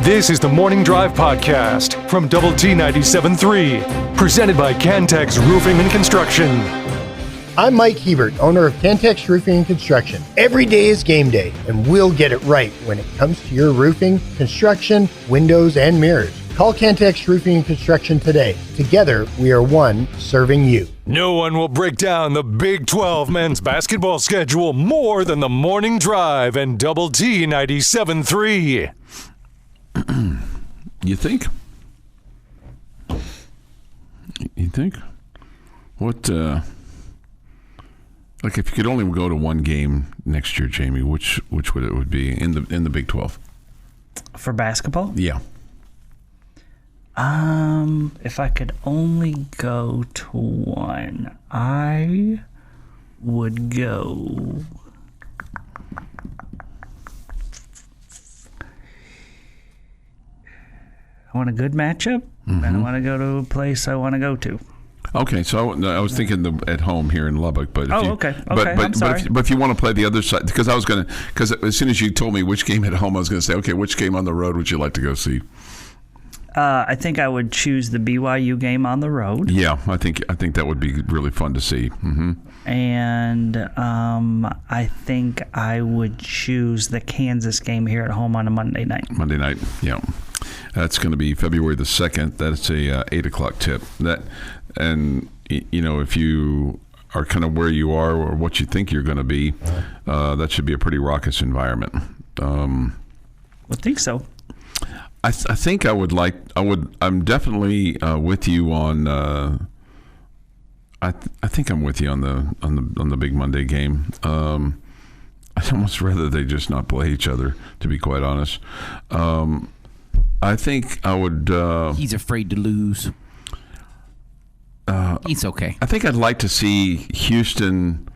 This is the Morning Drive Podcast from Double T 97.3, presented by Cantex Roofing and Construction. I'm Mike Hebert, owner of Cantex Roofing and Construction. Every day is game day, and we'll get it right when it comes to your roofing, construction, windows, and mirrors. Call Cantex Roofing and Construction today. Together, we are one serving you. No one will break down the Big 12 men's basketball schedule more than the Morning Drive and Double T 97.3. You think? You think? What, like if you could only go to one game next year, Jamie, which would it would be in the Big 12? For basketball? Yeah. If I could only go to one, I would go. I want a good matchup, and I want to go to a place I want to go to. Okay, so I was thinking at home here in Lubbock, but okay. I'm sorry. But if you want to play the other side, because as soon as you told me which game at home, I was going to say, okay, which game on the road would you like to go see? I think I would choose the BYU game on the road. Yeah, I think that would be really fun to see. Mm-hmm. And I think I would choose the Kansas game here at home on a Monday night. Monday night, yeah. That's going to be February the 2nd. That's a 8 o'clock tip. And if you are kind of where you are or what you think you're going to be, that should be a pretty raucous environment. I think so. I think I'm definitely with you on. I think I'm with you on the big Monday game. I'd almost rather they just not play each other, to be quite honest. I think I would. He's afraid to lose. It's okay. I think I'd like to see Houston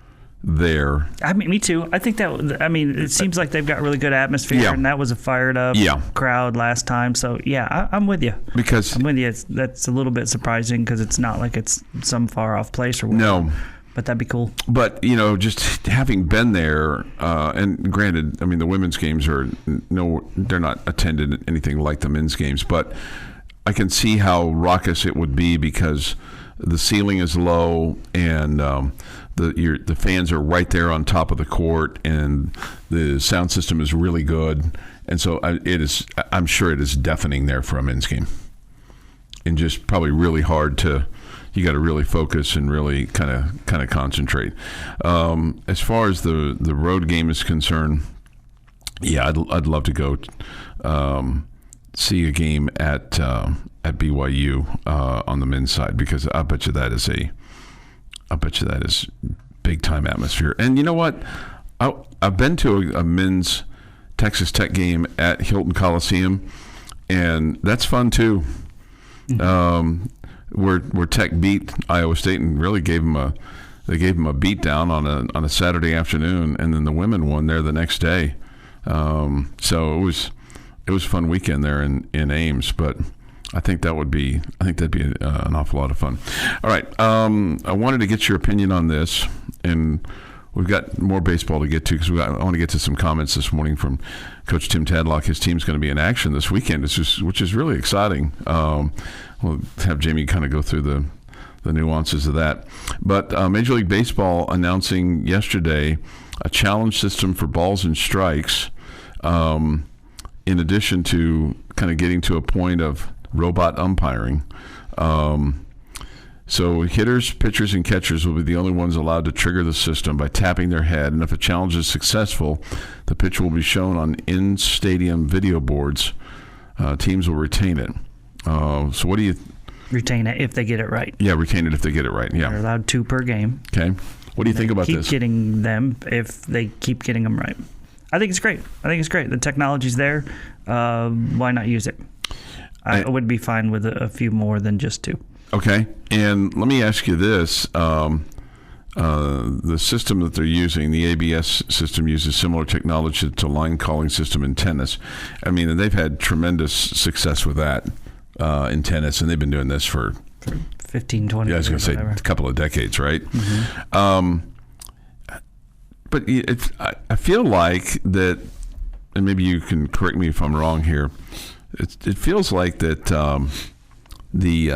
there. I mean, me too. I think it seems like they've got really good atmosphere, and that was a fired up crowd last time. So, I'm with you. Because I'm with you. That's a little bit surprising because it's not like it's some far off place or whatever. No. But that'd be cool. But, just having been there, and granted, I mean, the women's games they're not attended anything like the men's games, but I can see how raucous it would be because the ceiling is low and the fans are right there on top of the court and the sound system is really good. And so I'm sure it is deafening there for a men's game. And just probably really hard you got to really focus and really kind of concentrate. As far as the road game is concerned, I'd love to go see a game at BYU on the men's side because I bet you that is big time atmosphere. And you know what? I've been to a men's Texas Tech game at Hilton Coliseum, and that's fun too. Where Tech beat Iowa State and really gave them a beat down on a Saturday afternoon, and then the women won there the next day. So it was a fun weekend there in Ames, but I think that'd be an awful lot of fun. All right, I wanted to get your opinion on this, and we've got more baseball to get to because I want to get to some comments this morning from Coach Tim Tadlock. His team's going to be in action this weekend, which is really exciting. We'll have Jamie kind of go through the nuances of that. But Major League Baseball announcing yesterday a challenge system for balls and strikes, in addition to kind of getting to a point of robot umpiring. So hitters, pitchers, and catchers will be the only ones allowed to trigger the system by tapping their head. And if a challenge is successful, the pitch will be shown on in-stadium video boards. Teams will retain it. So what do you... Retain it if they get it right. Yeah, retain it if they get it right. Yeah. They're allowed 2 per game. Okay. What do you think about this? Keep getting them if they keep getting them right. I think it's great. The technology's there. Why not use it? I would be fine with a few more than just 2. Okay. And let me ask you this. The system that they're using, the ABS system, uses similar technology to line calling system in tennis. I mean, and they've had tremendous success with that in tennis, and they've been doing this for 15, 20 years. Yeah, I was going to say a couple of decades, right? Mm-hmm. But I feel like that, and maybe you can correct me if I'm wrong here, it feels like that the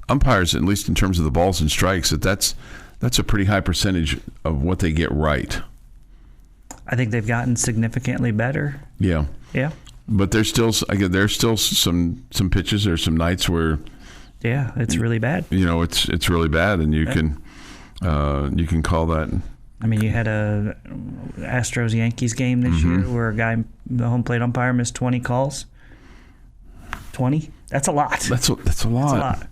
umpires, at least in terms of the balls and strikes, that's a pretty high percentage of what they get right. I think they've gotten significantly better. Yeah. Yeah. But there's still some pitches or some nights where it's really bad. It's really bad, and you can call that. I mean, you had a Astros-Yankees game this year where the home plate umpire missed 20 calls. 20? That's a lot. That's a lot. That's a lot.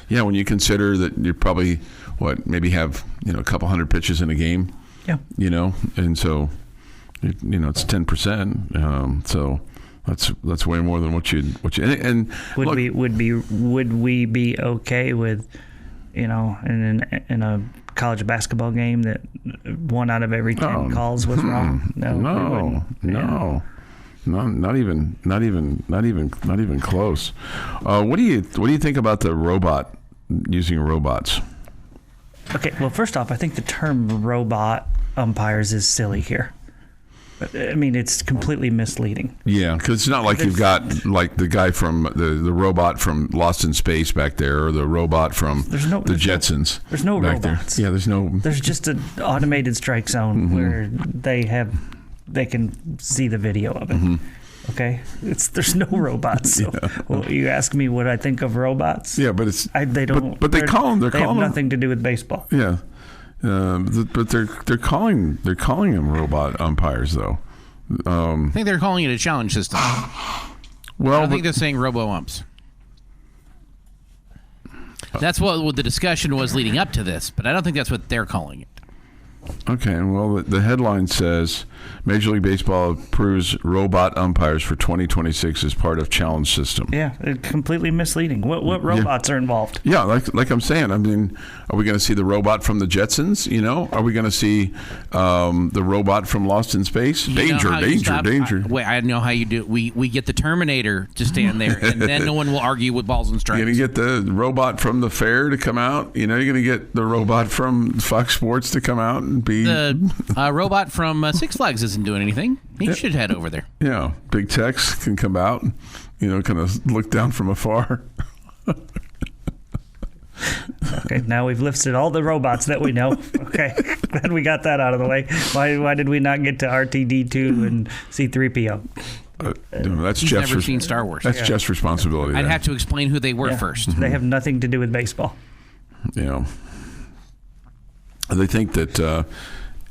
Yeah, when you consider that you probably maybe have a couple hundred pitches in a game. Yeah. And so it's 10%. So that's way more than what you and would we be okay with in a college basketball game that 1 out of every 10 calls was wrong? No, not even close. What do you think about the using robots? Okay, well, first off, I think the term robot umpires is silly here. I mean, it's completely misleading. Yeah, because it's not like you've got like the guy from the robot from Lost in Space back there, or the robot from the Jetsons. There's no robots. There. Yeah, there's no. There's just an automated strike zone where they can see the video of it. Okay, there's no robots. So, you ask me what I think of robots. Yeah, but they don't. But they call them. They have nothing to do with baseball. Yeah. But they're calling them robot umpires though. I think they're calling it a challenge system. Well, I think they're saying robo umps. That's what the discussion was leading up to this, but I don't think that's what they're calling it. Okay, well, the headline says Major League Baseball approves robot umpires for 2026 as part of challenge system. Yeah, completely misleading. What robots are involved? Yeah, like I'm saying. I mean, are we going to see the robot from the Jetsons? Are we going to see the robot from Lost in Space? Danger! Wait, I know how you do it. We get the Terminator to stand there, and then no one will argue with balls and strikes. You're going to get the robot from the fair to come out. You're going to get the robot from Fox Sports to come out. The robot from Six Flags isn't doing anything. He should head over there. Yeah, Big Tex can come out, kind of look down from afar. Okay, now we've listed all the robots that we know. Okay, glad we got that out of the way. Why did we not get to RTD2 and C3PO? That's He's Jeff's never seen Star Wars. That's Jeff's responsibility. I'd have to explain who they were first. They have nothing to do with baseball. They think that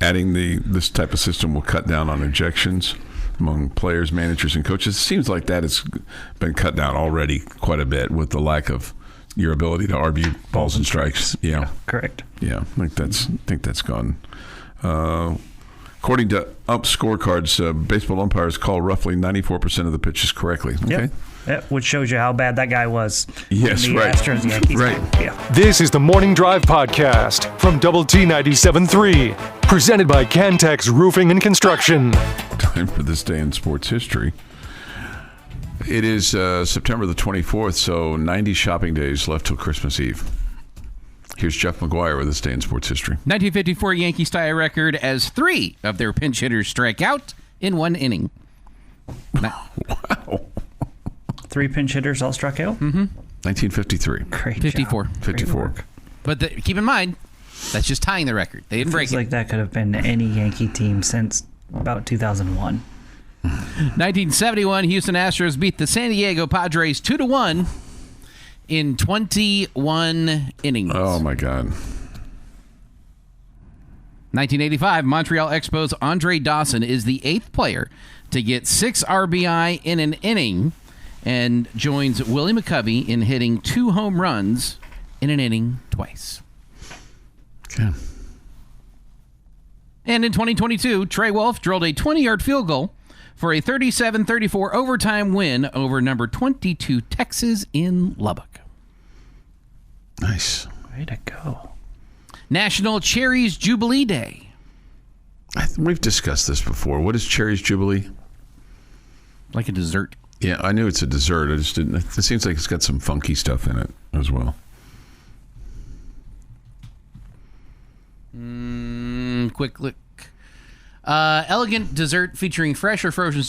adding this type of system will cut down on ejections among players, managers, and coaches. It seems like that has been cut down already quite a bit with the lack of your ability to argue balls and strikes. Yeah, correct. Yeah, I think that's gone. According to ump scorecards, baseball umpires call roughly 94% of the pitches correctly. Okay. Yep, which shows you how bad that guy was. Yes, in the right. Astros-Yankees right. game. Yeah. This is the Morning Drive Podcast from Double T 97.3, presented by Cantex Roofing and Construction. Time for this day in sports history. It is September the 24th, so 90 shopping days left till Christmas Eve. Here's Jeff McGuire with this day in sports history. 1954 Yankees tie a record as 3 of their pinch hitters strike out in 1 inning. Wow. 3 pinch hitters all struck out? 1953. Great 54. job. 54. But keep in mind, that's just tying the record. They didn't break Feels it. like that could have been any Yankee team since about 2001. 1971, Houston Astros beat the San Diego Padres 2-1 in 21 innings. Oh, my God. 1985, Montreal Expos' Andre Dawson is the 8th player to get 6 RBI in an inning and joins Willie McCovey in hitting 2 home runs in an inning twice. Okay. And in 2022, Trey Wolf drilled a 20-yard field goal for a 37-34 overtime win over number 22 Texas in Lubbock. Nice. Way to go. National Cherries Jubilee Day. We've discussed this before. What is Cherries Jubilee? Like a dessert. Yeah, I knew it's a dessert. I just didn't. It seems like it's got some funky stuff in it as well. Quick look. Elegant dessert featuring fresh or frozen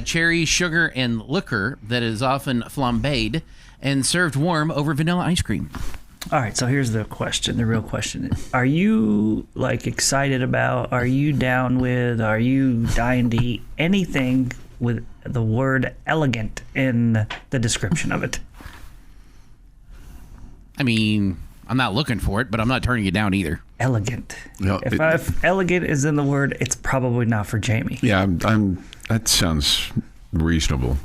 cherry, sugar, and liquor that is often flambéed and served warm over vanilla ice cream. All right, so here's the question. The real question is, are you excited about, are you down with, are you dying to eat anything with the word elegant in the description of it? I mean, I'm not looking for it, but I'm not turning it down either. Elegant. No, If elegant is in the word, it's probably not for Jamie. Yeah, that sounds reasonable.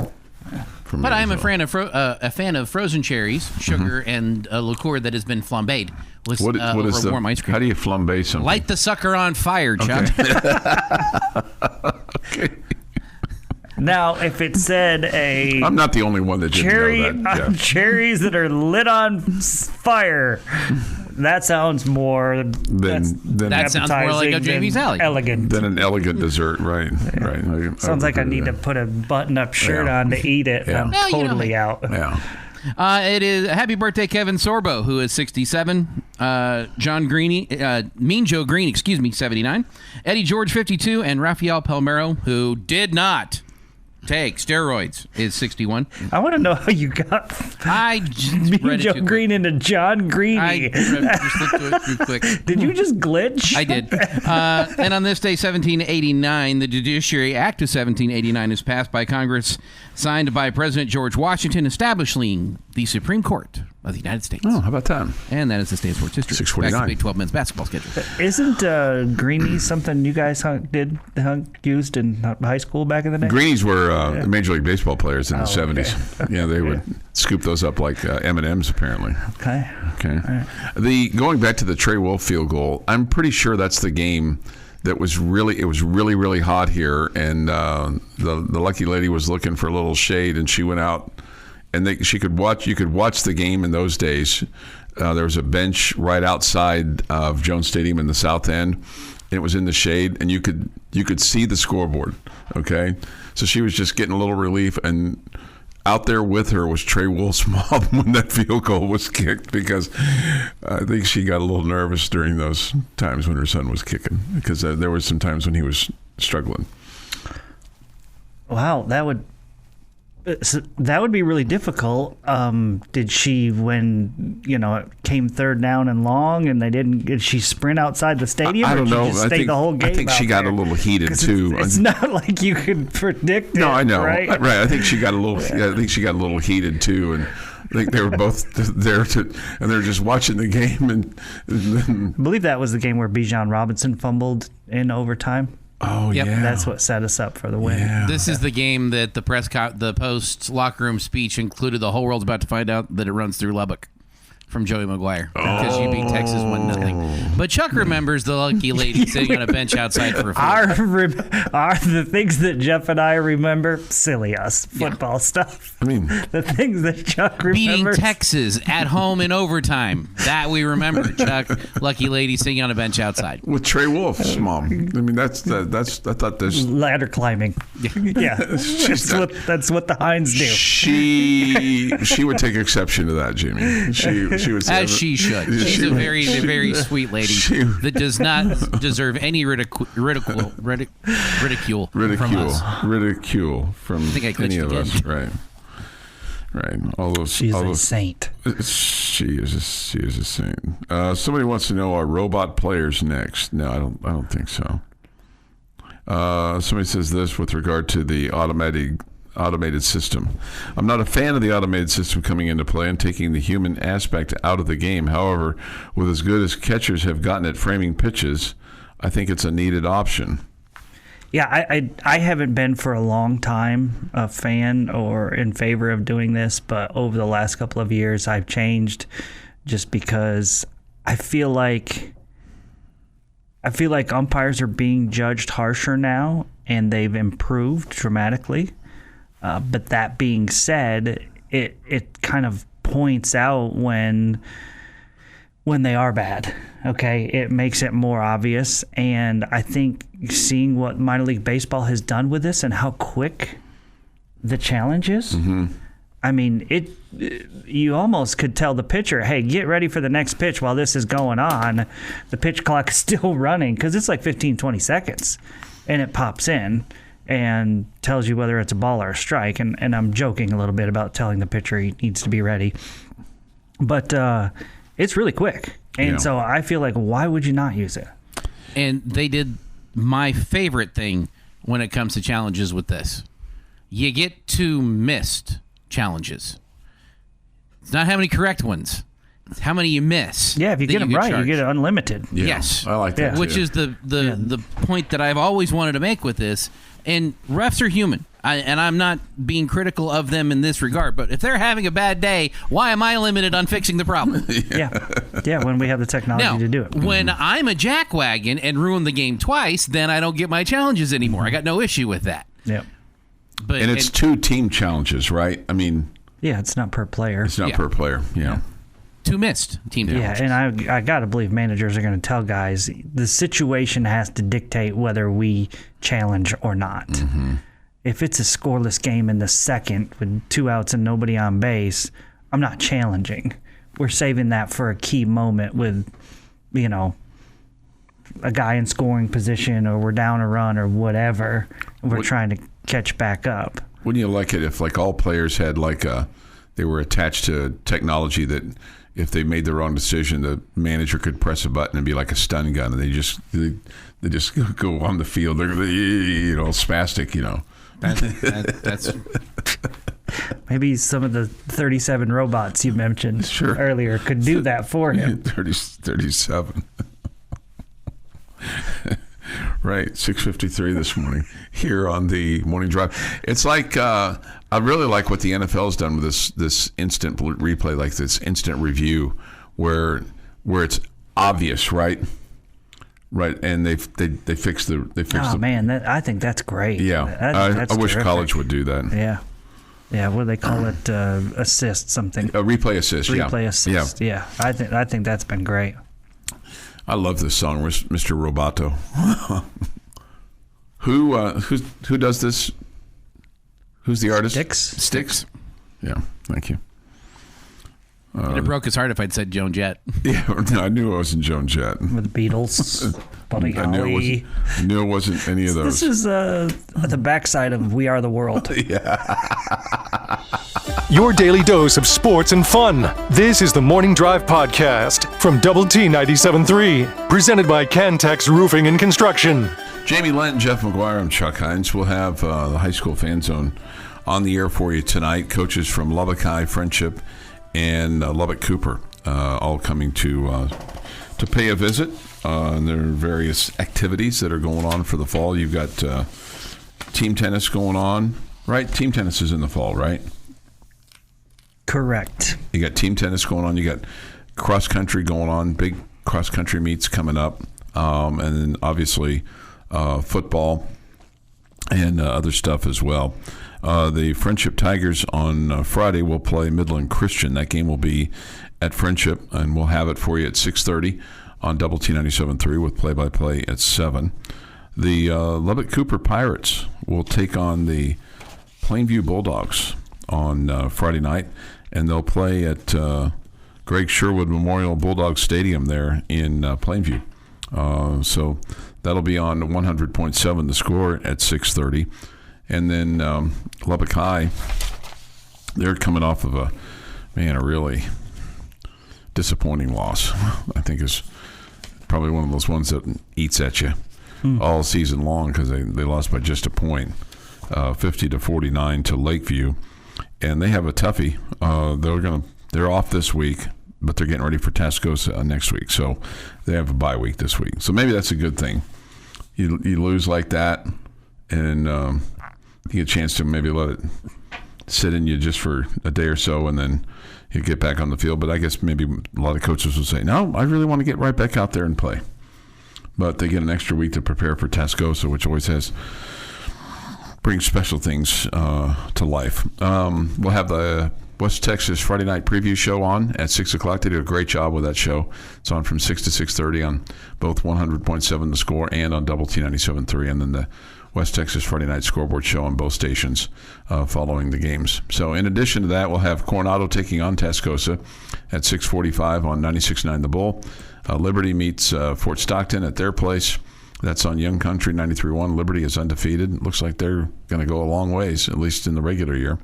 For me But I am as well. a fan of frozen cherries, sugar, and a liqueur that has been flambéed with What over is the warm ice cream. How do you flambe something? Light the sucker on fire, Chuck. Okay. Now, if it said I'm not the only one that didn't know that. Yeah. cherries that are lit on fire, that sounds more. That sounds more like a Jamie's alley. Elegant. Than an elegant dessert, right? Right. Sounds like I agree need to with put a button-up shirt Yeah. on to eat it. Yeah. I'm Well, you know, totally out. that. Yeah. It is happy birthday, Kevin Sorbo, who is 67. John Greeny, Mean Joe Green, 79. Eddie George, 52, and Rafael Palmeiro, who did not take steroids, is 61. I want to know how you got I just me, read it Joe too quick. Green into John Greeny. I just looked to it too quick. Did you just glitch? I did. And on this day, 1789, the Judiciary Act of 1789 is passed by Congress, signed by President George Washington, establishing the Supreme Court of the United States. Oh, how about that? And that is the state of sports history. 6:49. Back to Big 12 men's basketball schedule. Isn't Greeny something you guys used in high school back in the day? Greenies were Major League Baseball players in the okay. 70s. Yeah, they would scoop those up like M&Ms, apparently. Okay. Okay. Going back to the Trey Wolf field goal, I'm pretty sure that's the game that was really hot here, and the lucky lady was looking for a little shade, and she went out, and you could watch the game in those days. There was a bench right outside of Jones Stadium in the south end, and it was in the shade, and you could see the scoreboard. Okay, so she was just getting a little relief, and out there with her was Trey Wolf's mom when that field goal was kicked, because I think she got a little nervous during those times when her son was kicking, because there were some times when he was struggling. Wow, that would be really difficult. Did she, when it came third down and long, and did she sprint outside the stadium? I don't know. Or did she just stay the whole game? I think she got a little heated too. It's not like you could predict it. No, I know. Right? I think she got a little. I think she got a little heated too, and I think they were both there and they were just watching the game. And I believe that was the game where Bijan Robinson fumbled in overtime. oh Yep. yeah, That's what set us up for the win. Yeah. This is the game that the post locker room speech included. The whole world's about to find out that it runs through Lubbock from Joey McGuire because you beat Texas 1-0. But Chuck remembers the lucky lady sitting on a bench outside for a field. Are the things that Jeff and I remember silly us football stuff. I mean, The things that Chuck Beating remembers. Texas at home in overtime. That we remember. Chuck, lucky lady sitting on a bench outside. with Trey Wolf's mom. I mean, that's. I thought there's. Ladder climbing. Yeah, that's what the Heinz do. She would take exception to that, Jamie. She would say As she should. She's a very sweet lady that does not deserve any ridicule from us. Ridicule from think I glitched any of again. us. Right. All those. She's all a those, saint. She is a saint. Somebody wants to know, are robot players next? No, I don't think so. Somebody says this with regard to the automated system. I'm not a fan of the automated system coming into play and taking the human aspect out of the game. However, with as good as catchers have gotten at framing pitches, I think it's a needed option. Yeah, I haven't been for a long time a fan or in favor of doing this, but over the last couple of years I've changed just because I feel like umpires are being judged harsher now, and they've improved dramatically. But that being said, it kind of points out when they are bad. Okay, it makes it more obvious, and I think seeing what minor league baseball has done with this and how quick the challenge is, I mean, you almost could tell the pitcher, hey, get ready for the next pitch while this is going on. The pitch clock is still running because it's like 15, 20 seconds, and it pops in and tells you whether it's a ball or a strike. And I'm joking a little bit about telling the pitcher he needs to be ready. But it's really quick. And so I feel like, why would you not use it? And they did my favorite thing when it comes to challenges with this. You get 2 missed challenges. It's not how many correct ones. It's how many you miss. Yeah, if you get them right, you get it unlimited. Yeah, yes. I like that too. Which is the point that I've always wanted to make with this. And refs are human. And I'm not being critical of them in this regard, but if they're having a bad day, why am I limited on fixing the problem? Yeah, when we have the technology to do it. When I'm a jackwagon and ruin the game twice, then I don't get my challenges anymore. I got no issue with that. Yeah. But and it's 2 team challenges, right? I mean, yeah, it's not per player. it's not per player. Yeah. 2 missed team challenges. Yeah, and I got to believe managers are going to tell guys the situation has to dictate whether we challenge or not. Mm-hmm. If it's a scoreless game in the second with 2 outs and nobody on base, I'm not challenging. We're saving that for a key moment with, a guy in scoring position, or we're down a run or whatever, and we're trying to catch back up. Wouldn't you like it if all players had they were attached to technology that if they made the wrong decision, the manager could press a button and be like a stun gun, and they just go on the field. They're spastic. That's maybe some of the 37 robots you mentioned earlier could do that for him. 37. Right, 6:53 this morning here on the Morning Drive. It's like I really like what the NFL has done with this instant replay, like this instant review, where it's obvious, right? Right, and they fix the man, I think that's great. Yeah, I wish college would do that. Yeah. What do they call it? Assist something. A replay assist. Replay assist. Yeah. I think that's been great. I love this song, Mr. Roboto. Who does this? Who's the artist? Styx. Yeah, thank you. It broke his heart if I'd said Joan Jett. Yeah, no, I knew it wasn't Joan Jett. With the Beatles. Buddy I knew it wasn't any of those. This is the backside of We Are the World. Your daily dose of sports and fun. This is the Morning Drive Podcast from Double T 97.3, presented by Cantex Roofing and Construction. Jamie Lent, Jeff McGuire, I'm Chuck Heinz. We'll have the High School Fan Zone on the air for you tonight. Coaches from Lubbock High, Friendship, and Lubbock Cooper all coming to pay a visit. And there are various activities that are going on for the fall. You've got team tennis going on, right? Team tennis is in the fall, right? Correct. You got team tennis going on. You got cross country going on. Big cross country meets coming up, and then obviously football and other stuff as well. The Friendship Tigers on Friday will play Midland Christian. That game will be at Friendship, and we'll have it for you at 6:30 on Double T 97.3 with play-by-play at 7. The Lubbock Cooper Pirates will take on the Plainview Bulldogs on Friday night, and they'll play at Greg Sherwood Memorial Bulldog Stadium there in Plainview. So that'll be on 100.7 The Score at 6:30. And then Lubbock High, they're coming off of a really disappointing loss. I think is probably one of those ones that eats at you all season long, because they lost by just a point, 50-49 to Lakeview. And they have a toughie. They're off this week, but they're getting ready for Tascosa next week. So they have a bye week this week. So maybe that's a good thing. You lose like that, and you get a chance to maybe let it sit in you just for a day or so, and then you get back on the field. But I guess maybe a lot of coaches will say, no, I really want to get right back out there and play. But they get an extra week to prepare for Tascosa, which always brings special things to life. We'll have the West Texas Friday Night Preview Show on at 6 o'clock. They did a great job with that show. It's on from 6 to 6:30 on both 100.7 The Score and on Double T 97.3. And then the West Texas Friday Night Scoreboard Show on both stations following the games. So in addition to that, we'll have Coronado taking on Tascosa at 6:45 on 96.9 The Bull. Liberty meets Fort Stockton at their place. That's on Young Country 93.1. Liberty is undefeated. Looks like they're going to go a long ways, at least in the regular year.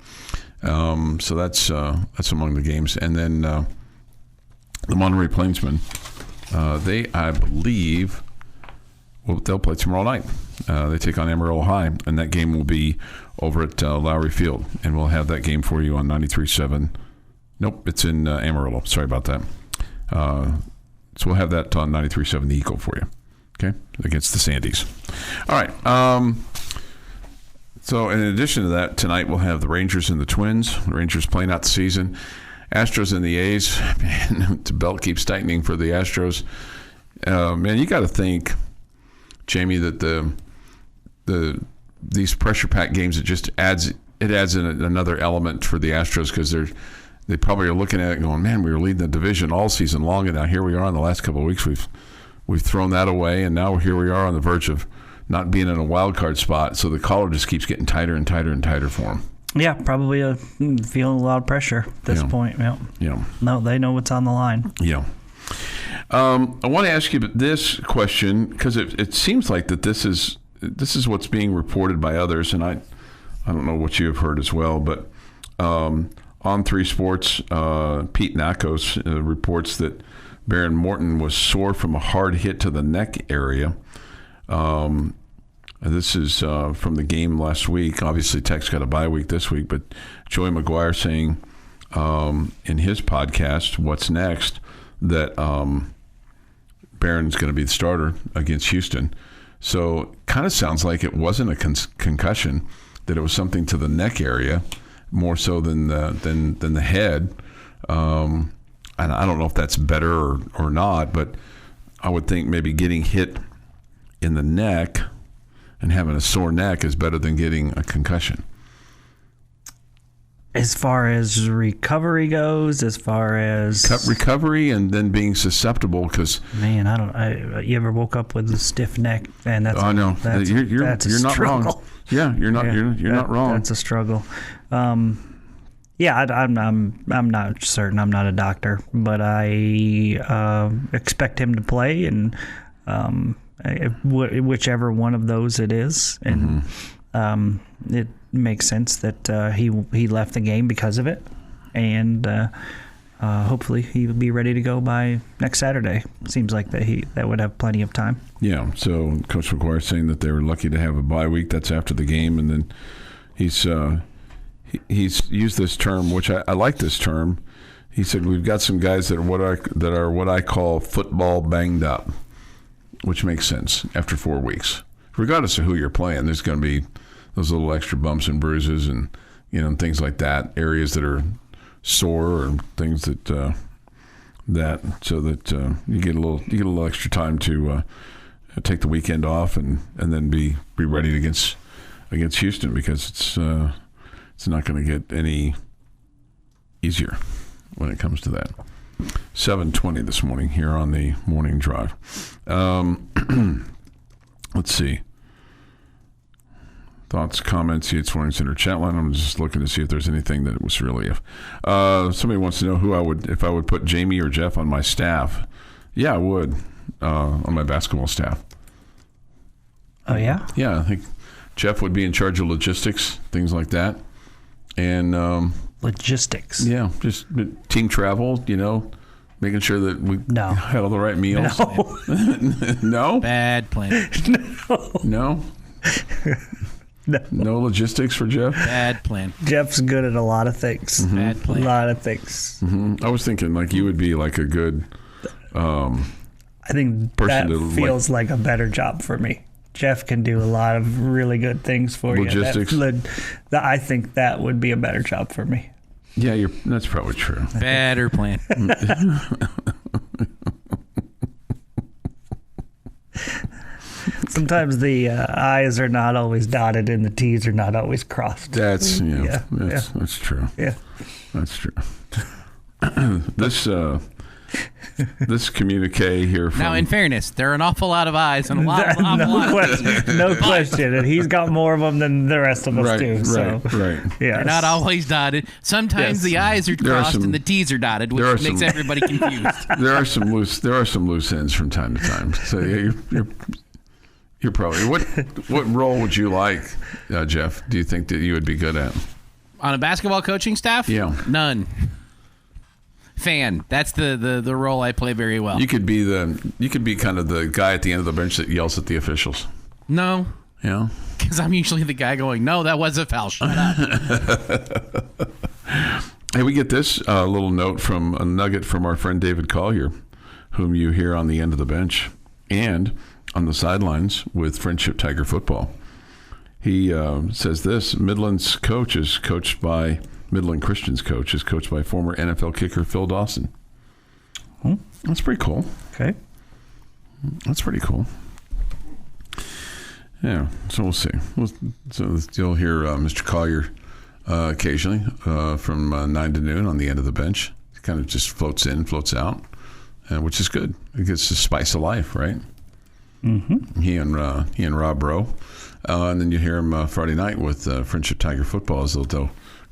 So that's among the games. And then the Monterey Plainsmen, they, I believe, they'll play tomorrow night. They take on Amarillo High, and that game will be over at Lowry Field. And we'll have that game for you on 93.7. Nope, it's in Amarillo. Sorry about that. So we'll have that on 93.7 The Eagle for you. Okay, against the Sandies. All right. So in addition to that, tonight we'll have the Rangers and the Twins. The Rangers playing out the season. Astros and the A's. Man, the belt keeps tightening for the Astros. Man, you got to think, Jamie, that these pressure pack games, it adds in another element for the Astros, because they probably are looking at it going, man, we were leading the division all season long, and now here we are in the last couple of weeks. We've thrown that away, and now here we are on the verge of not being in a wild card spot. So the collar just keeps getting tighter and tighter and tighter for them. Yeah, probably feeling a lot of pressure at this point. Yeah. No, they know what's on the line. Yeah. I want to ask you this question, because it seems like that this is what's being reported by others, and I don't know what you have heard as well, but on 3 Sports, Pete Nakos reports that Baron Morton was sore from a hard hit to the neck area. This is from the game last week. Obviously, Tech's got a bye week this week, but Joey McGuire saying in his podcast, What's Next, that Barron's going to be the starter against Houston. So kind of sounds like it wasn't a concussion, that it was something to the neck area more so than the head. And I don't know if that's better or not, but I would think maybe getting hit in the neck and having a sore neck is better than getting a concussion. As far as recovery goes, as far as recovery and then being susceptible, because man, you ever woke up with a stiff neck? And that's I know that's you're not struggle. wrong. Yeah, you're not wrong. That's a struggle. Yeah, I'm not certain. I'm not a doctor, but I expect him to play, and whichever one of those it is, and it makes sense that he left the game because of it, and hopefully he will be ready to go by next Saturday. Seems like that would have plenty of time. Yeah. So Coach McGuire saying that they were lucky to have a bye week. That's after the game, and then he's used this term, which I like this term. He said we've got some guys that are what I call football banged up, which makes sense after 4 weeks. Regardless of who you're playing, there's going to be those little extra bumps and bruises and things like that, areas that are sore or things that so that you get a little extra time to take the weekend off and then be ready against Houston, because it's not going to get any easier when it comes to that. 7:20 this morning here on the morning drive. Let's see. Thoughts, comments, see it's Warning Center chat line. I'm just looking to see if there's anything that was really. Somebody wants to know if I would put Jamie or Jeff on my staff. Yeah, I would, on my basketball staff. Oh, yeah? Yeah, I think Jeff would be in charge of logistics, things like that. And logistics. Yeah, just team travel, making sure that we had all the right meals. No. No? Bad plan. No? No logistics for Jeff? Bad plan. Jeff's good at a lot of things. Mm-hmm. Bad plan. A lot of things. Mm-hmm. I was thinking like you would be like a good I think that feels like a better job for me. Jeff can do a lot of really good things for logistics. You. I think that would be a better job for me. Yeah, that's probably true. Better plan. Sometimes the I's are not always dotted and the T's are not always crossed. That's true. Yeah. That's true. Yeah. That's true. This this communique here from... Now, in fairness, there are an awful lot of I's and a lot No question. And he's got more of them than the rest of us do. So. Right. Yeah. They're not always dotted. Sometimes the I's are crossed and the T's are dotted, which makes everybody confused. There are some loose ends from time to time. So yeah, you're probably... What role would you like, Jeff, do you think that you would be good at? On a basketball coaching staff? Yeah. None. Fan. That's the role I play very well. You could be kind of the guy at the end of the bench that yells at the officials. No. Yeah. Because I'm usually the guy going, no, that was a foul. Shut up. Hey, we get this little note from a nugget from our friend David Collier, whom you hear on the end of the bench and on the sidelines with Friendship Tiger football. He says this: Midland Christian's coach is coached by former NFL kicker Phil Dawson. That's pretty cool. Okay. That's pretty cool. Yeah, so we'll see. So you'll hear Mr. Collier occasionally from 9 to noon on the end of the bench. He kind of just floats in, floats out, which is good. It gets the spice of life, right? Mm-hmm. He and Rob Rowe. And then you hear him Friday night with Friendship Tiger football as they'll go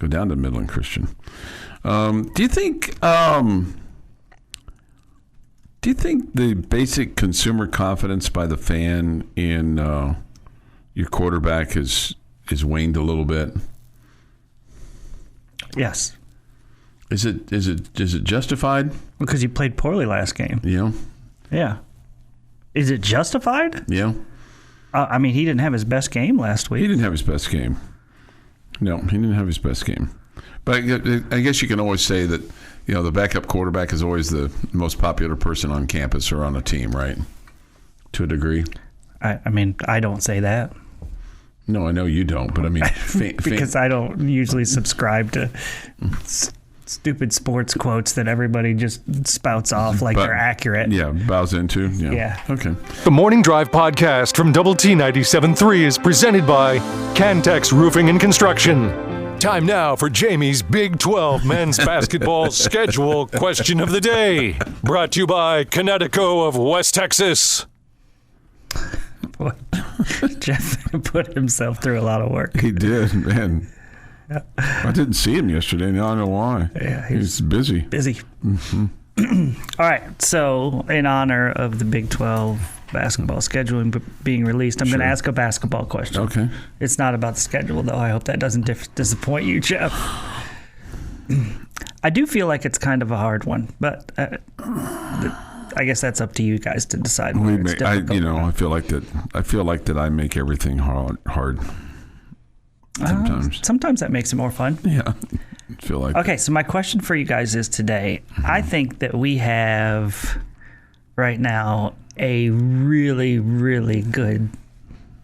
down to Midland Christian. Do you think the basic consumer confidence by the fan in your quarterback has waned a little bit? Yes. Is it justified? Because he played poorly last game. Yeah. Yeah. Is it justified? Yeah. I mean, he didn't have his best game last week. He didn't have his best game. No, he didn't have his best game. But I guess you can always say that, the backup quarterback is always the most popular person on campus or on a team, right? To a degree. I mean, I don't say that. No, I know you don't, but I mean... because I don't usually subscribe to stupid sports quotes that everybody just spouts off like they're accurate. Yeah, bows into. Yeah. Okay. The Morning Drive podcast from Double T 97.3 is presented by Cantex Roofing and Construction. Time now for Jamie's Big 12 men's basketball schedule question of the day. Brought to you by Connecticut of West Texas. Boy, Jeff put himself through a lot of work. He did, man. Yeah. I didn't see him yesterday. Now I know why. Yeah, he's busy. Mm-hmm. All right. So, in honor of the Big 12 basketball scheduling being released, I'm going to ask a basketball question. Okay. It's not about the schedule, though. I hope that doesn't disappoint you, Jeff. I do feel like it's kind of a hard one, but I guess that's up to you guys to decide. I feel like that I make everything hard. Sometimes that makes it more fun. Yeah. I feel like Okay, so my question for you guys is today, I think that we have right now a really, really good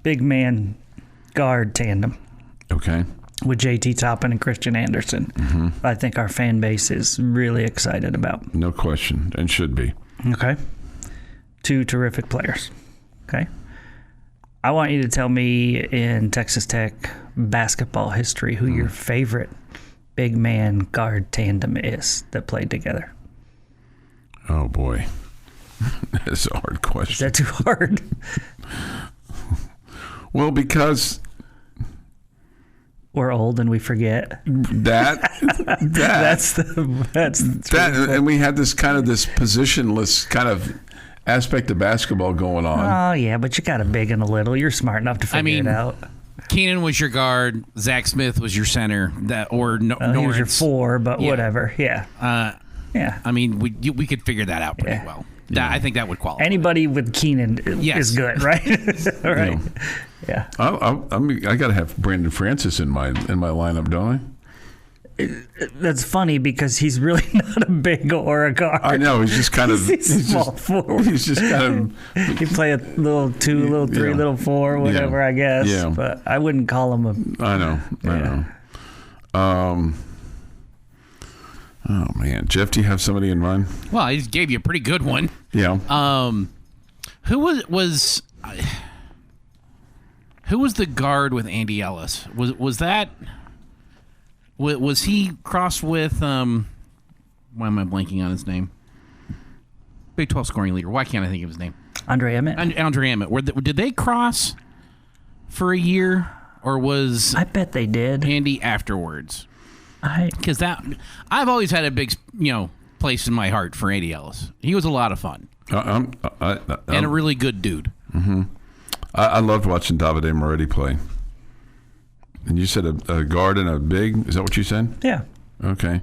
big man guard tandem. Okay. With JT Toppin and Christian Anderson. Mm-hmm. I think our fan base is really excited about. No question, and should be. Okay. 2 terrific players. Okay. I want you to tell me in Texas Tech basketball history who your favorite big man guard tandem is that played together. Oh, boy. That's a hard question. Is that too hard? Well, because... we're old and we forget. That's and we had this positionless kind of aspect of basketball going on. Oh yeah, but you got a big and a little. You're smart enough to figure it out. Keenan was your guard. Zach Smith was your center. He was your 4, but whatever. Yeah. Yeah. I mean, we could figure that out pretty well. Yeah. I think that would qualify. Anybody with Keenan is good, right? Right. Yeah. I got to have Brandon Francis in my lineup, don't I? That's funny because he's really not a big or a guard. I know. He's just kind of he's small forward. He's just kind of. He play a little 2, little 3, little 4, whatever. I guess. Yeah. But I wouldn't call him a. I know. Oh man, Jeff, do you have somebody in mind? Well, I just gave you a pretty good one. Yeah. Who was the guard with Andy Ellis? Was he crossed with why am I blanking on his name? Big 12 scoring leader. Why can't I think of his name? Andre Emmett. Andre Emmett. Did they cross for a year, or was I bet they did. Andy afterwards? Because I've always had a big, place in my heart for Andy Ellis. He was a lot of fun and a really good dude. Mm-hmm. I loved watching Davide Moretti play. And you said a guard and a big. Is that what you said? Yeah. Okay.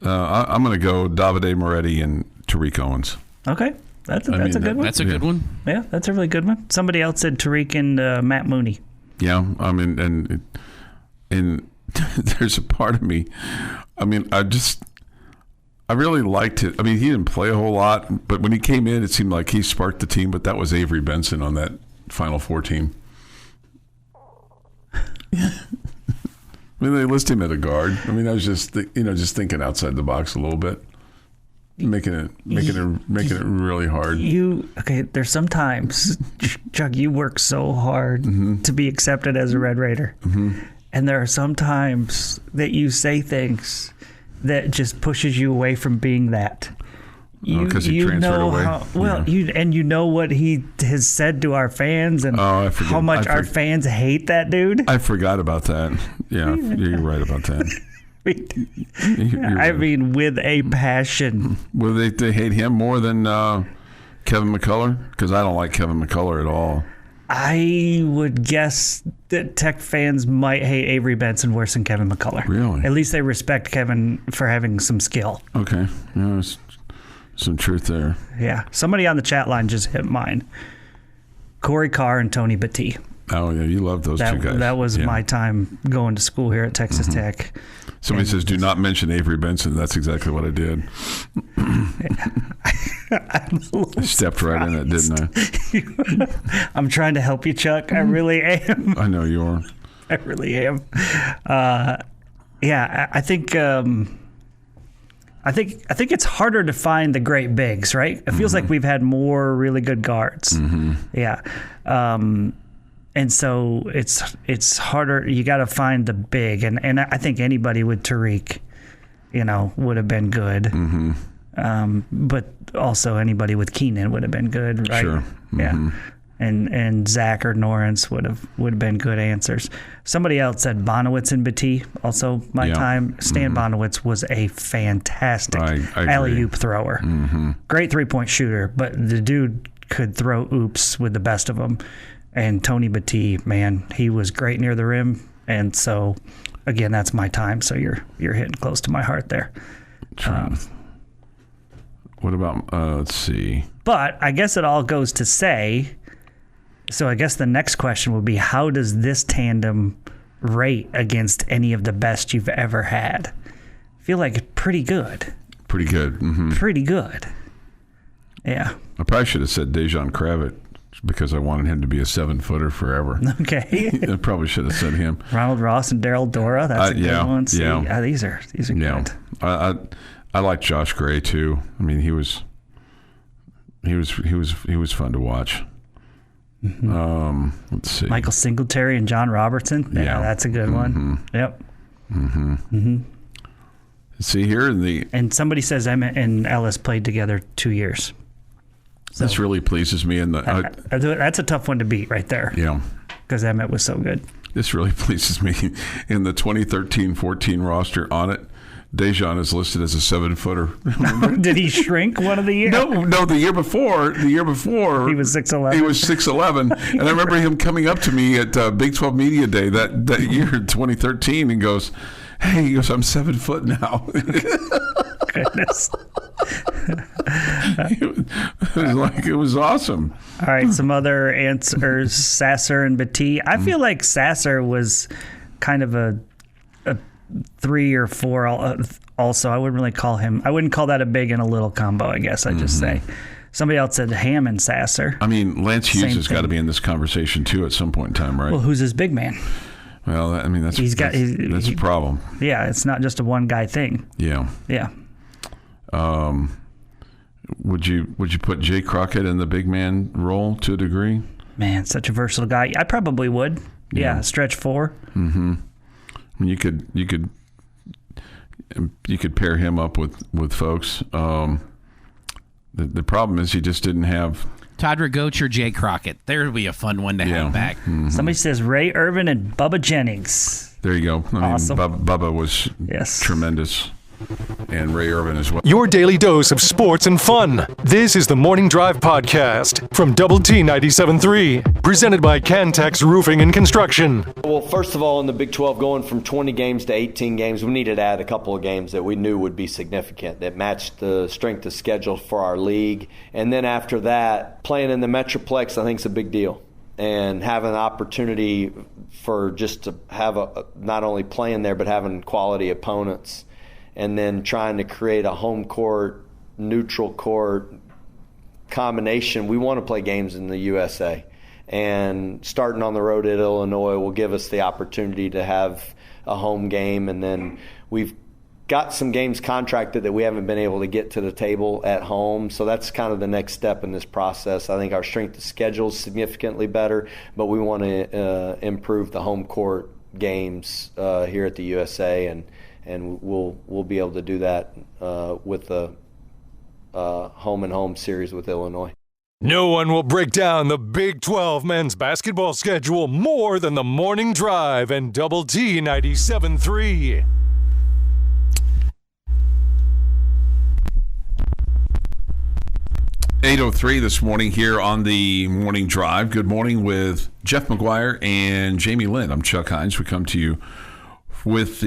I'm going to go Davide Moretti and Tariq Owens. Okay. That's a good one. That's a good one. Yeah, that's a really good one. Somebody else said Tariq and Matt Mooney. Yeah, I mean, and there's a part of me. I mean, I really liked it. I mean, he didn't play a whole lot, but when he came in, it seemed like he sparked the team. But that was Avery Benson on that Final Four team. I mean, they list him at a guard. I mean, I was just thinking outside the box a little bit, making it really hard. There's sometimes, Chuck, you work so hard to be accepted as a Red Raider, and there are some times that you say things that just pushes you away from being that. Because he transferred away. You know what he has said to our fans and how much our fans hate that dude. I forgot about that. Yeah, you're right about that. I mean, with a passion. Well, they hate him more than Kevin McCullough? Because I don't like Kevin McCullough at all. I would guess that Tech fans might hate Avery Benson worse than Kevin McCullough. Really? At least they respect Kevin for having some skill. Okay. Yeah, there's some truth there. Yeah. Somebody on the chat line just hit mine. Corey Carr and Tony Battie. Oh, yeah. You love those two guys. That was my time going to school here at Texas Tech. Somebody says, do not mention Avery Benson. That's exactly what I did. I stepped right in it, didn't I? I'm trying to help you, Chuck. I really am. I know you are. I really am. I think it's harder to find the great bigs, right? It feels like we've had more really good guards. Yeah. And so it's harder. You got to find the big, and I think anybody with Tariq, would have been good. But also anybody with Keenan would have been good, right? Sure. Yeah. And Zach or Norrance would have been good answers. Somebody else said Bonowitz and Battie. Also, my time. Stan Bonowitz was a fantastic alley-oop thrower. Great three-point shooter, but the dude could throw oops with the best of them. And Tony Battie, man, he was great near the rim. And so, again, that's my time. So you're hitting close to my heart there. What about, let's see. But I guess it all goes to say, so I guess the next question would be, how does this tandem rate against any of the best you've ever had? I feel like pretty good. Pretty good. Pretty good. Yeah. I probably should have said Dejan Kravitz because I wanted him to be a 7-footer forever. Okay. I probably should have said him. Ronald Ross and Daryl Dora. That's a good one. See, yeah. These are good. I like Josh Gray too. I mean, he was fun to watch. Let's see. Michael Singletary and John Robertson. Yeah, that's a good one. Yep. See here and somebody says Emmett and Ellis played together 2 years. So, this really pleases me. That's a tough one to beat right there. Yeah. Because Emmett was so good. This really pleases me. In the 2013-14 roster on it, Dejan is listed as a 7-footer. Did he shrink one of the years? No. The year before, he was 6'11". He was 6'11", and I remember him coming up to me at Big 12 Media Day that year, 2013, and goes, "Hey," he goes, "I'm 7 foot now." Goodness. It was awesome. All right, some other answers: Sasser and Battie. I feel like Sasser was kind of a 3 or 4. Also, I wouldn't really call him. I wouldn't call that a big and a little combo. I guess I'd just say. Somebody else said Ham and Sasser. I mean, Lance Hughes has got to be in this conversation too at some point in time, right? Well, who's his big man? Well, I mean, that's a problem. Yeah, it's not just a one guy thing. Yeah. Yeah. Would you put Jay Crockett in the big man role to a degree? Man, such a versatile guy. I probably would. Yeah, stretch 4. I mean, you could pair him up with folks. The problem is he just didn't have Todd Ragoach or Jay Crockett. There would be a fun one to have back. Mm-hmm. Somebody says Ray Irvin and Bubba Jennings. There you go. Awesome. Bubba was tremendous. And Ray Irvin as well. Your daily dose of sports and fun. This is the Morning Drive Podcast from Double T 97.3, presented by Cantex Roofing and Construction. Well, first of all, in the Big 12, going from 20 games to 18 games, we needed to add a couple of games that we knew would be significant, that matched the strength of schedule for our league. And then after that, playing in the Metroplex, I think is a big deal. And having an opportunity for just to have not only playing there, but having quality opponents. And then trying to create a home court, neutral court combination. We want to play games in the USA. And starting on the road at Illinois will give us the opportunity to have a home game. And then we've got some games contracted that we haven't been able to get to the table at home. So that's kind of the next step in this process. I think our strength of schedule is significantly better, but we want to improve the home court games here at the USA. And we'll be able to do that with the home and home series with Illinois. No one will break down the Big 12 men's basketball schedule more than the Morning Drive and Double T 97.3. .803 this morning here on the Morning Drive. Good morning with Jeff McGuire and Jamie Lent. I'm Chuck Heinz. We come to you with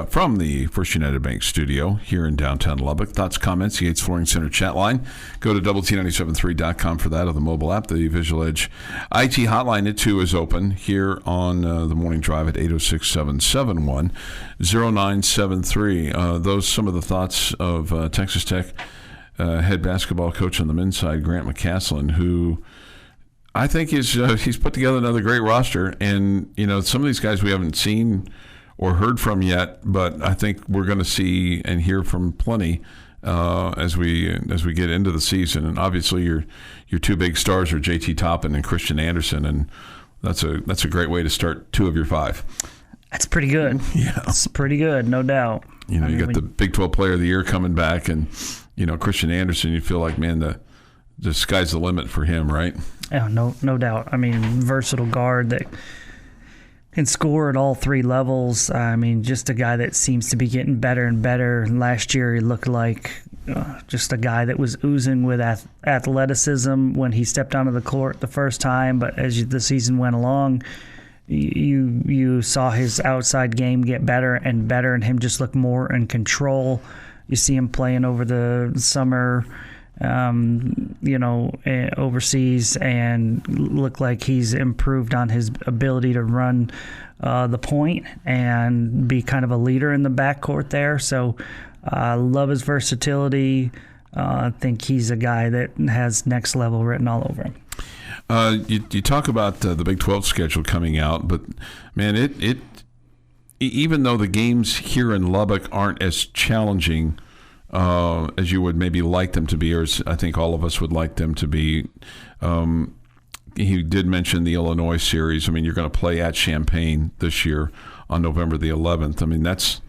from the First United Bank studio here in downtown Lubbock. Thoughts, comments, the Yates Flooring Center chat line. Go to WT973.com for that, or the mobile app, the Visual Edge IT hotline at 2 is open here on the Morning Drive at 806-771-0973. Those some of the thoughts of Texas Tech head basketball coach on the men's side, Grant McCaslin, who I think is he's put together another great roster. And, some of these guys we haven't seen or heard from yet, but I think we're going to see and hear from plenty as we get into the season. And obviously, your two big stars are JT Toppin and Christian Anderson, and that's a great way to start 2 of your 5. That's pretty good. Yeah, it's pretty good, no doubt. You got the Big 12 Player of the Year coming back, and Christian Anderson. You feel like, man, the sky's the limit for him, right? Yeah, no doubt. I mean, versatile guard that can score at all 3 levels. I mean, just a guy that seems to be getting better and better. Last year, he looked like just a guy that was oozing with athleticism when he stepped onto the court the first time. But as the season went along, you saw his outside game get better and better, and him just look more in control. You see him playing over the summer, overseas, and look like he's improved on his ability to run the point and be kind of a leader in the backcourt there. So I love his versatility. I think he's a guy that has next level written all over him. You talk about the Big 12 schedule coming out, but, man, it even though the games here in Lubbock aren't as challenging as you would maybe like them to be, or as I think all of us would like them to be. He did mention the Illinois series. I mean, you're going to play at Champaign this year on November the 11th. I mean, that's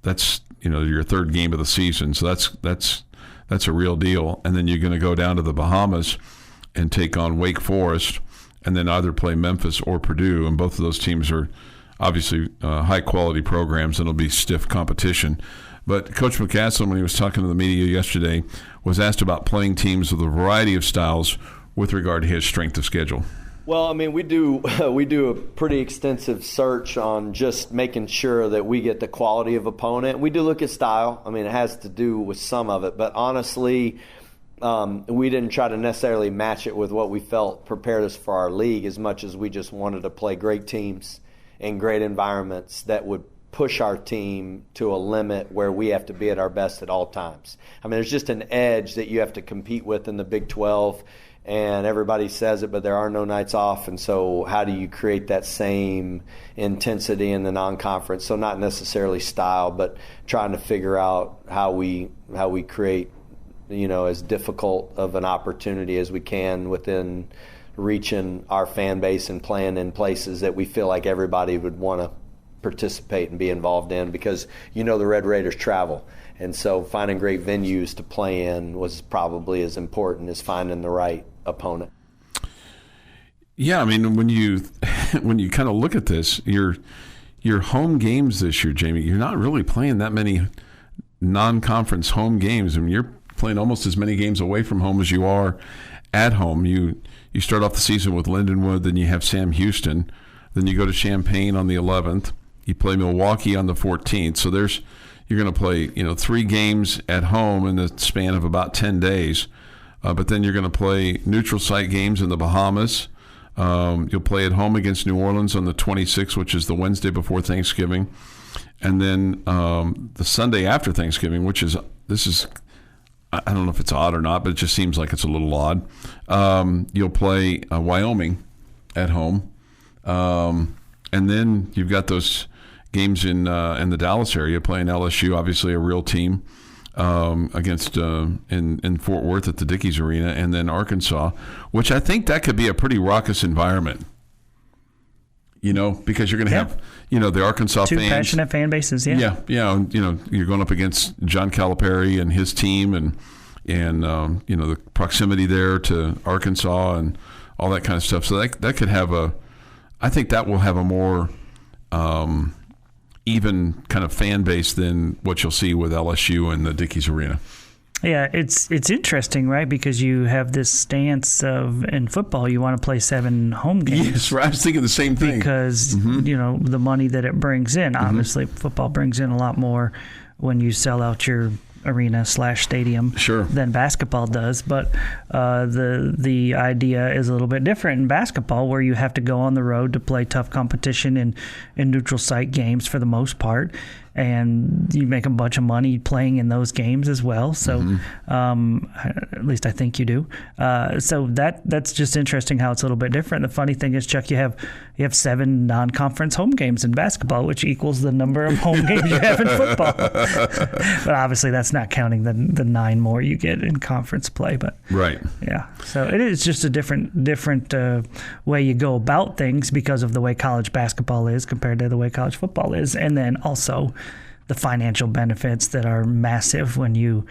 your 3rd game of the season, so that's a real deal. And then you're going to go down to the Bahamas and take on Wake Forest, and then either play Memphis or Purdue, and both of those teams are obviously high-quality programs, and it'll be stiff competition. But Coach McCaslin, when he was talking to the media yesterday, was asked about playing teams with a variety of styles with regard to his strength of schedule. Well, I mean, we do a pretty extensive search on just making sure that we get the quality of opponent. We do look at style. I mean, it has to do with some of it, but honestly, we didn't try to necessarily match it with what we felt prepared us for our league as much as we just wanted to play great teams in great environments that would push our team to a limit where we have to be at our best at all times. I mean, there's just an edge that you have to compete with in the Big 12, and everybody says it, but there are no nights off, and so how do you create that same intensity in the non-conference? So not necessarily style, but trying to figure out how we create, as difficult of an opportunity as we can within reaching our fan base and playing in places that we feel like everybody would want to participate and be involved in, because the Red Raiders travel. And so finding great venues to play in was probably as important as finding the right opponent. Yeah, I mean, when you kind of look at this, your home games this year, Jamie, you're not really playing that many non-conference home games. I mean, you're playing almost as many games away from home as you are at home. You start off the season with Lindenwood, then you have Sam Houston, then you go to Champaign on the 11th. You play Milwaukee on the 14th. So you're going to play 3 games at home in the span of about 10 days. But then you're going to play neutral site games in the Bahamas. You'll play at home against New Orleans on the 26th, which is the Wednesday before Thanksgiving. And then the Sunday after Thanksgiving, I don't know if it's odd or not, but it just seems like it's a little odd. You'll play Wyoming at home. And then you've got those games in the Dallas area, playing LSU, obviously a real team, against in Fort Worth at the Dickies Arena, and then Arkansas, which I think that could be a pretty raucous environment. Because you're going to have, the Arkansas two fans. passionate fan bases, yeah. Yeah, you're going up against John Calipari and his team, and the proximity there to Arkansas and all that kind of stuff. So that could have I think that will have a more even kind of fan base than what you'll see with LSU and the Dickies Arena. Yeah, it's interesting, right? Because you have this stance of, in football, you want to play 7 home games. Yes, right. I was thinking the same thing. Because, the money that it brings in. Obviously, football brings in a lot more when you sell out your arena/stadium than basketball does. But the idea is a little bit different in basketball, where you have to go on the road to play tough competition in neutral site games for the most part. And you make a bunch of money playing in those games as well. So at least I think you do. So that's just interesting how it's a little bit different. The funny thing is, Chuck, you have 7 non-conference home games in basketball, which equals the number of home games you have in football. But obviously that's not counting the 9 more you get in conference play. But right. Yeah. So it is just a different way you go about things because of the way college basketball is compared to the way college football is. And then also the financial benefits that are massive when you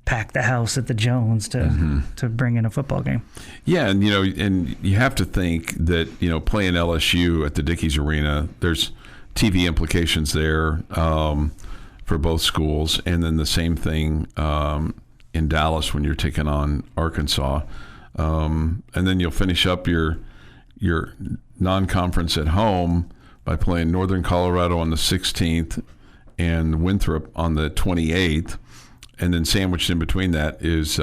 pack the house at the Jones to bring in a football game. Yeah, and you have to think that playing LSU at the Dickies Arena, there's TV implications there for both schools, and then the same thing in Dallas when you're taking on Arkansas, and then you'll finish up your non-conference at home by playing Northern Colorado on the 16th. And Winthrop on the 28th, and then sandwiched in between that is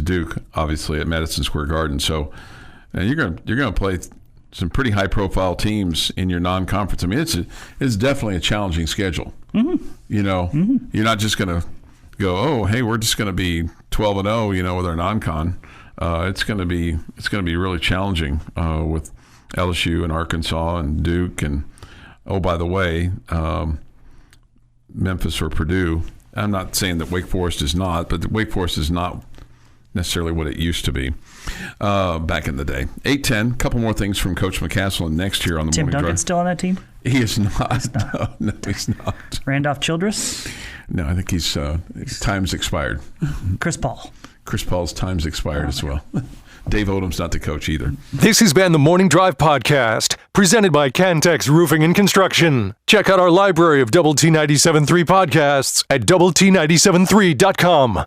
Duke, obviously at Madison Square Garden. So you're going to play some pretty high profile teams in your non-conference. I mean, it's definitely a challenging schedule. You're not just going to go, oh, hey, we're just going to be 12-0, with our non-con. It's going to be really challenging with LSU and Arkansas and Duke, and oh, by the way. Memphis or Purdue. I'm not saying that Wake Forest is not, but Wake Forest is not necessarily what it used to be back in the day. 8:10. A couple more things from Coach McCaslin next year on the Tim Morning Duncan's Drive. still on that team? He is not. No, he's not. Randolph Childress? No, I think he's time's expired. Chris Paul. Chris Paul's time's expired as well. Dave Odom's not the coach either. This has been the Morning Drive Podcast, presented by Cantex Roofing and Construction. Check out our library of Double T 97.3 podcasts at doublet97.3.com.